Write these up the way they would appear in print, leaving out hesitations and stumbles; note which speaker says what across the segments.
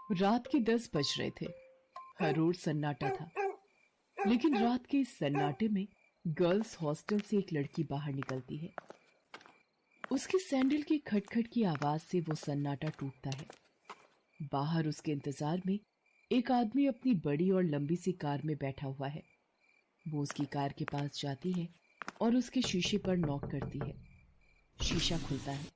Speaker 1: रात के 10 बज रहे थे। हर ओर सन्नाटा था, लेकिन रात के इस सन्नाटे में गर्ल्स हॉस्टल से एक लड़की बाहर निकलती है। उसके सैंडल की खटखट की आवाज से वो सन्नाटा टूटता है। बाहर उसके इंतजार में एक आदमी अपनी बड़ी और लंबी सी कार में बैठा हुआ है। वो उसकी कार के पास जाती है और उसके शीशे पर नॉक करती है। शीशा खुलता है।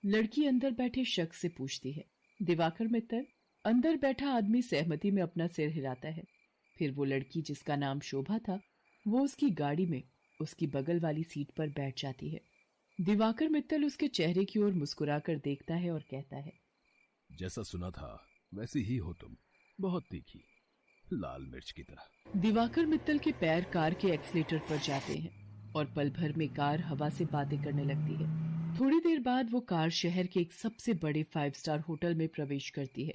Speaker 1: लड़की अंदर बैठे शख्स से पूछती है, दिवाकर मित्तल? अंदर बैठा आदमी सहमति में अपना सिर हिलाता है। फिर वो लड़की, जिसका नाम शोभा था, वो उसकी गाड़ी में उसकी बगल वाली सीट पर बैठ जाती है। दिवाकर मित्तल उसके चेहरे की ओर मुस्कुराकर देखता है और कहता है,
Speaker 2: जैसा सुना था वैसी ही हो तुम, बहुत तीखी, लाल मिर्च की तरह।
Speaker 1: दिवाकर मित्तल के पैर कार के एक्सीलेटर पर जाते हैं और पल भर में कार हवा से बातें करने लगती है। थोड़ी देर बाद वो कार शहर के एक सबसे बड़े 5 स्टार होटल में प्रवेश करती है।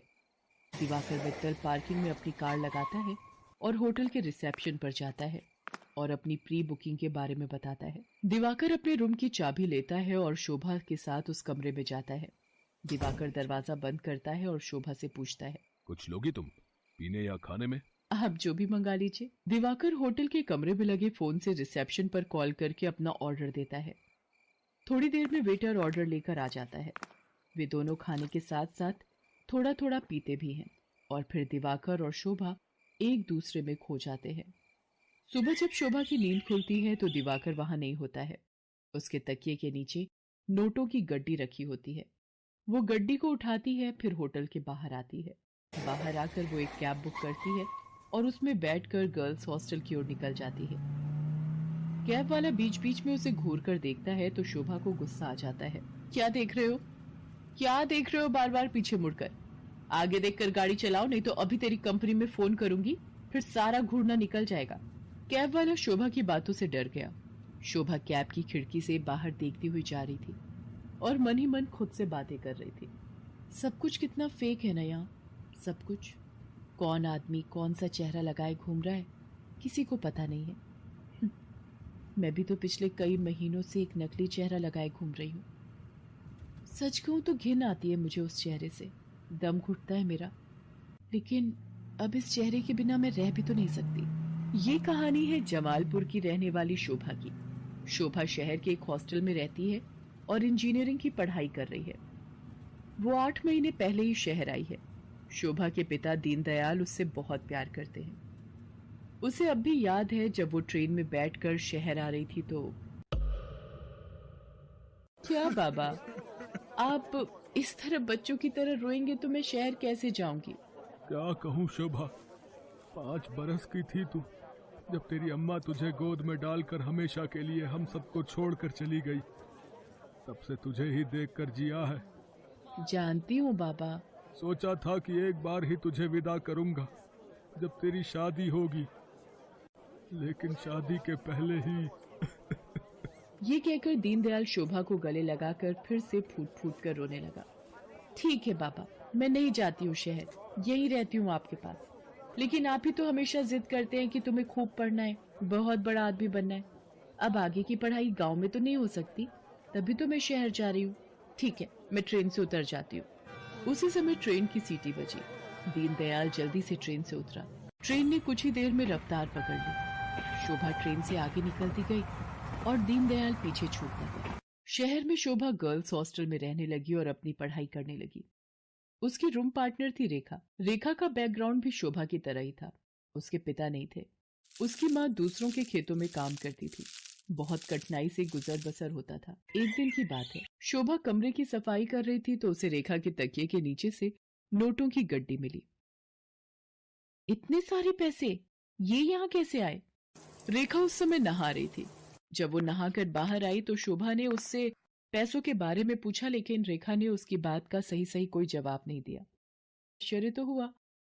Speaker 1: दिवाकर मित्तल पार्किंग में अपनी कार लगाता है और होटल के रिसेप्शन पर जाता है और अपनी प्री बुकिंग के बारे में बताता है। दिवाकर अपने रूम की चाबी लेता है और शोभा के साथ उस कमरे में जाता है। दिवाकर दरवाजा बंद करता है और शोभा से पूछता है,
Speaker 2: कुछ लोगी तुम, पीने या खाने में?
Speaker 1: आप जो भी मंगा लीजिए। दिवाकर होटल के कमरे में लगे फोन से रिसेप्शन पर कॉल करके अपना ऑर्डर देता है। थोड़ी देर में वेटर ऑर्डर लेकर आ जाता है। वे दोनों खाने के साथ साथ थोड़ा थोड़ा पीते भी हैं और फिर दिवाकर और शोभा एक दूसरे में खो जाते हैं। सुबह जब शोभा की नींद खुलती है तो दिवाकर वहां नहीं होता है। उसके तकिए के नीचे नोटों की गड्डी रखी होती है। वो गड्डी को उठाती है, फिर होटल के बाहर आती है। बाहर आकर वो एक कैब बुक करती है और उसमें बैठकर गर्ल्स हॉस्टल की ओर निकल जाती है। कैब वाला बीच बीच में उसे घूर कर देखता है तो शोभा को गुस्सा आ जाता है। क्या देख रहे हो? क्या देख रहे हो बार बार पीछे मुड़कर? आगे देखकर गाड़ी चलाओ, नहीं तो अभी तेरी कंपनी में फोन करूंगी, फिर सारा घूरना निकल जाएगा। कैब वाला शोभा की बातों से डर गया। शोभा कैब की खिड़की से बाहर देखती हुई जा रही थी और मन ही मन खुद से बातें कर रही थी। सब कुछ कितना फेक है ना यहाँ, सब कुछ। कौन आदमी कौन सा चेहरा लगाए घूम रहा है, किसी को पता नहीं है। मैं भी तो पिछले कई महीनों से एक नकली चेहरा लगाए घूम रही हूँ। सच कहूं तो घिन आती है मुझे उस चेहरे से, दम घुटता है मेरा। लेकिन अब इस चेहरे के बिना मैं रह भी तो नहीं सकती। ये कहानी है जमालपुर की रहने वाली शोभा की। शोभा शहर के एक हॉस्टल में रहती है और इंजीनियरिंग की पढ़ाई कर रही है। वो 8 महीने पहले ही शहर आई है। शोभा के पिता दीनदयाल उससे बहुत प्यार करते हैं। उसे अब भी याद है जब वो ट्रेन में बैठकर शहर आ रही थी तो। क्या बाबा, आप इस तरह बच्चों की तरह रोएंगे तो मैं शहर कैसे जाऊंगी?
Speaker 2: क्या कहूँ शोभा, 5 बरस की थी तू जब तेरी अम्मा तुझे गोद में डालकर हमेशा के लिए हम सबको छोड़कर चली गई। तब से तुझे ही देखकर जिया है।
Speaker 1: जानती हूँ बाबा।
Speaker 2: सोचा था कि एक बार ही तुझे विदा करूंगा जब तेरी शादी होगी, लेकिन शादी के पहले ही।
Speaker 1: ये कहकर दीनदयाल शोभा को गले लगाकर फिर से फूट फूट कर रोने लगा। ठीक है बाबा, मैं नहीं जाती हूँ शहर, यही रहती हूँ आपके पास। लेकिन आप ही तो हमेशा जिद करते हैं कि तुम्हें खूब पढ़ना है, बहुत बड़ा आदमी बनना है। अब आगे की पढ़ाई गांव में तो नहीं हो सकती, तभी तो मैं शहर जा रही हूँ। ठीक है, मैं ट्रेन से उतर जाती हूँ। उसी समय ट्रेन की सीटी बजी। दीनदयाल जल्दी से ट्रेन से उतरा। ट्रेन ने कुछ ही देर में रफ्तार पकड़ ली। शोभा ट्रेन से आगे निकलती गई और दीनदयाल पीछे छूटता गया। शहर में शोभा गर्ल्स हॉस्टल में रहने लगी और अपनी पढ़ाई करने लगी। उसकी रूम पार्टनर थी रेखा। रेखा का बैकग्राउंड भी शोभा की तरह ही था। उसके पिता नहीं थे। उसकी माँ दूसरों के खेतों में काम करती थी। बहुत कठिनाई से गुजर बसर होता था। एक दिन की बात है, शोभा कमरे की सफाई कर रही थी तो उसे रेखा के तकिए के नीचे से नोटों की गड्डी मिली। इतने सारे पैसे, ये यहाँ कैसे आए? रेखा उस समय नहा रही थी। जब वो नहाकर बाहर आई तो शोभा ने उससे पैसों के बारे में पूछा, लेकिन रेखा ने उसकी बात का सही सही कोई जवाब नहीं दिया। आश्चर्य तो हुआ,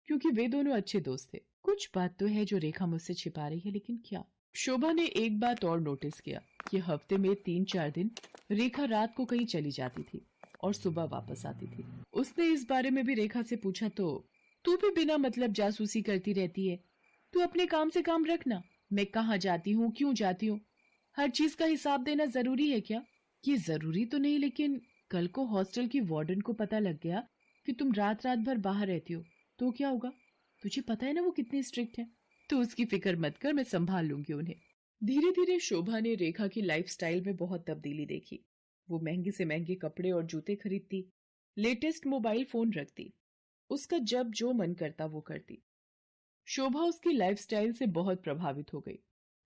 Speaker 1: क्योंकि वे दोनों अच्छे दोस्त थे। कुछ बात तो है जो रेखा मुझसे छिपा रही है, लेकिन क्या? शोभा ने एक बात और नोटिस किया कि हफ्ते में 3-4 दिन रेखा रात को कहीं चली जाती थी और सुबह वापस आती थी। उसने इस बारे में भी रेखा से पूछा तो, तू भी बिना मतलब जासूसी करती रहती है, तू अपने काम से काम रखना। मैं कहाँ जाती हूँ, क्यों जाती हूँ, हर चीज का हिसाब देना जरूरी है क्या? ये जरूरी तो नहीं, लेकिन कल को हॉस्टल की वार्डन को पता लग गया कि तुम रात रात भर बाहर रहती हो तो क्या होगा? तुझे पता है ना वो कितनी स्ट्रिक्ट है। तो उसकी फिक्र मत कर, मैं संभाल लूंगी उन्हें। धीरे धीरे शोभा ने रेखा की लाइफस्टाइल में बहुत तब्दीली देखी। वो महंगे से महंगे कपड़े और जूते खरीदती, लेटेस्ट मोबाइल फोन रखती, उसका जब जो मन करता वो करती। शोभा उसकी लाइफस्टाइल से बहुत प्रभावित हो गई।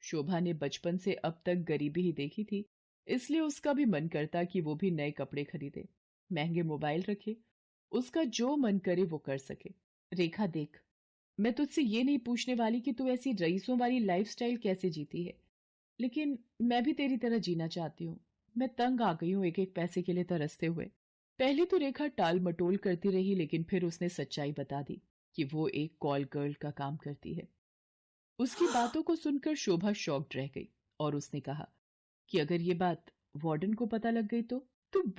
Speaker 1: शोभा ने बचपन से अब तक गरीबी ही देखी थी, इसलिए उसका भी मन करता कि वो भी नए कपड़े खरीदे, महंगे मोबाइल रखे, उसका जो मन करे वो कर सके। रेखा देख, मैं तुझसे ये नहीं पूछने वाली कि तू ऐसी रईसों वाली लाइफस्टाइल कैसे जीती है, लेकिन मैं भी तेरी तरह जीना चाहती हूँ। मैं तंग आ गई हूँ एक एक पैसे के लिए तरसते हुए। पहले तो रेखा टाल मटोल करती रही, लेकिन फिर उसने सच्चाई बता दी कि वो एक कॉल गर्ल का काम करती है। उसकी बातों को सुनकर शोभा शॉक्ड रह गई और उसने कहा कि अगर ये बात वार्डन को पता लग गई तो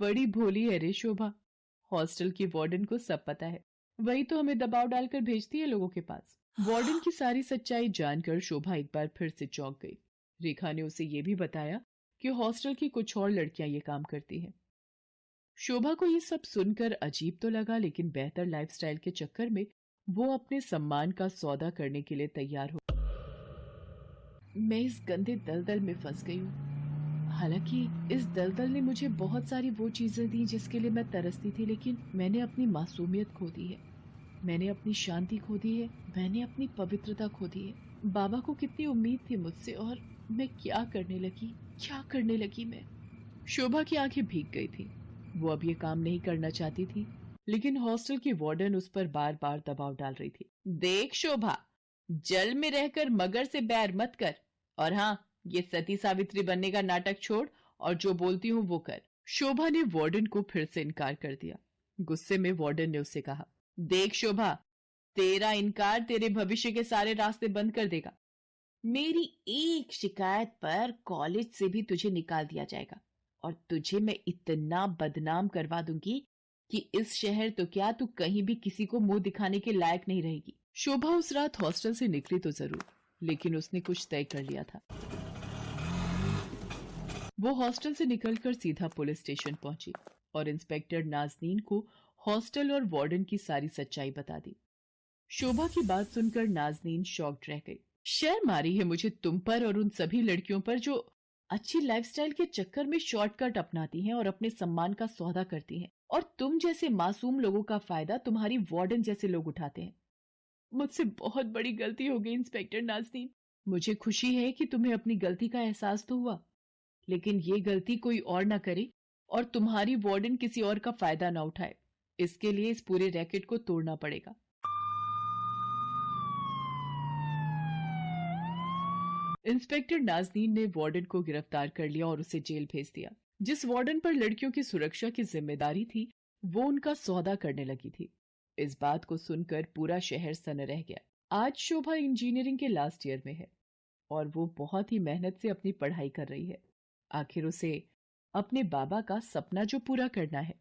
Speaker 1: बड़ी भोली है रे शोभा। हॉस्टल की वार्डन को सब पता है, वही तो हमें दबाव डालकर भेजती है लोगों के पास। वार्डन की सारी सच्चाई जानकर शोभा एक बार फिर से चौंक गई। रेखा ने उसे ये भी बताया कि हॉस्टल की कुछ और लड़कियां ये काम करती हैं। शोभा को ये सब सुनकर अजीब तो लगा, लेकिन बेहतर लाइफस्टाइल के चक्कर में वो अपने सम्मान का सौदा करने के लिए तैयार हो। मैं इस गंदे दलदल में फंस गई हूँ। हालांकि इस दलदल ने मुझे बहुत सारी वो चीजें दी जिसके लिए मैं तरसती थी, लेकिन मैंने अपनी मासूमियत खो दी है, मैंने अपनी शांति खो दी है, मैंने अपनी पवित्रता खो दी है। बाबा को कितनी उम्मीद थी मुझसे, और मैं क्या करने लगी मैं। शोभा की आंखें भीग गई थी। वो अब ये काम नहीं करना चाहती थी, लेकिन हॉस्टल की वार्डन उस पर बार बार दबाव डाल रही थी। देख शोभा, जल में रहकर मगर से बैर मत कर, और हाँ, ये सती सावित्री बनने का नाटक छोड़ और जो बोलती हूँ वो कर। शोभा ने वार्डन को फिर से इनकार कर दिया। गुस्से में वार्डन ने उससे कहा, देख शोभा, तेरा इनकार तेरे भविष्य के सारे रास्ते बंद कर देगा। मेरी एक शिकायत पर कॉलेज से भी तुझे निकाल दिया जाएगा, और तुझे मैं इतना बदनाम करवा दूंगी कि इस शहर तो क्या, तू कहीं भी किसी को मुंह दिखाने के लायक नहीं रहेगी। शोभा उस रात हॉस्टल से निकली तो जरूर, लेकिन उसने कुछ तय कर लिया था। वो हॉस्टल से निकलकर सीधा पुलिस स्टेशन पहुंची और इंस्पेक्टर नाजनीन को हॉस्टल और वार्डन की सारी सच्चाई बता दी। शोभा की बात सुनकर नाजनीन शॉक्ड रह गई। शर्म आ रही है मुझे तुम पर और उन सभी लड़कियों पर जो अच्छी लाइफस्टाइल के चक्कर में शॉर्टकट अपनाती हैं और अपने सम्मान का सौदा करती हैं, और तुम जैसे मासूम लोगों का फायदा तुम्हारी वार्डन जैसे लोग उठाते हैं। मुझसे बहुत बड़ी गलती हो गई इंस्पेक्टर नाजनीन। मुझे खुशी है कि तुम्हें अपनी गलती का एहसास तो हुआ, लेकिन ये गलती कोई और ना करे और तुम्हारी वार्डन किसी और का फायदा ना उठाए। इसके लिए इस पूरे रैकेट को तोड़ना पड़ेगा। इंस्पेक्टर नाजनीन ने वार्डन को गिरफ्तार कर लिया और उसे जेल भेज दिया। जिस वार्डन पर लड़कियों की सुरक्षा की जिम्मेदारी थी, वो उनका सौदा करने लगी थी। इस बात को सुनकर पूरा शहर सन रह गया। आज शोभा इंजीनियरिंग के लास्ट ईयर में है और वो बहुत ही मेहनत से अपनी पढ़ाई कर रही है। आखिर उसे अपने बाबा का सपना जो पूरा करना है,